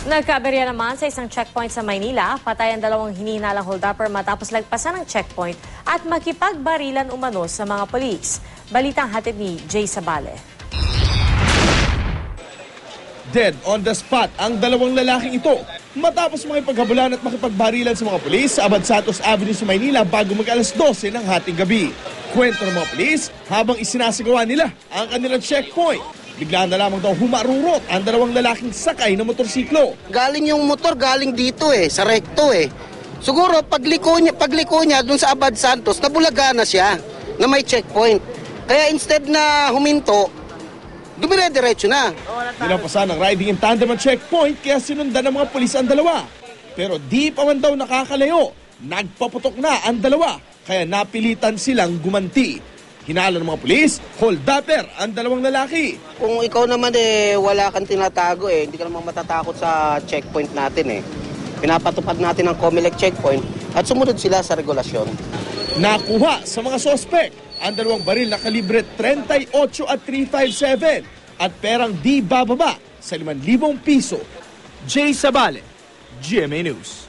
Nagkaaberya naman sa isang checkpoint sa Maynila, patay ang dalawang hinihinalang holdupper matapos lagpasan ng checkpoint at makipagbarilan umano sa mga polis. Balitang hatid ni Jay Sabale. Dead on the spot ang dalawang lalaking ito matapos makipaghabulan at makipagbarilan sa mga pulis sa Abad Santos Avenue sa Maynila bago mag-alas 12 ng hating gabi. Kwento ng mga pulis habang isinasagawa nila ang kanilang checkpoint. Bigla na lamang daw humarurot ang dalawang lalaking sakay ng motorsiklo. Galing yung motor, galing dito sa rekto Siguro pagliko niya dun sa Abad Santos, nabulaga na siya na may checkpoint. Kaya instead na huminto, dumire-diretso na. Nilampasan ng riding in tandem ang checkpoint kaya sinundan ng mga pulis ang dalawa. Pero di pa man daw nakakalayo, nagpaputok na ang dalawa kaya napilitan silang gumanti. Hinala ng mga pulis, hold-upper ang dalawang lalaki. Kung ikaw naman wala kang tinatago hindi ka naman matatakot sa checkpoint natin Pinapatupad natin ang COMELEC checkpoint at sumunod sila sa regulasyon. Nakuha sa mga sospek ang dalawang baril na kalibre 38 at 357 at perang di bababa sa 5,000 piso. Jay Sabale, GMA News.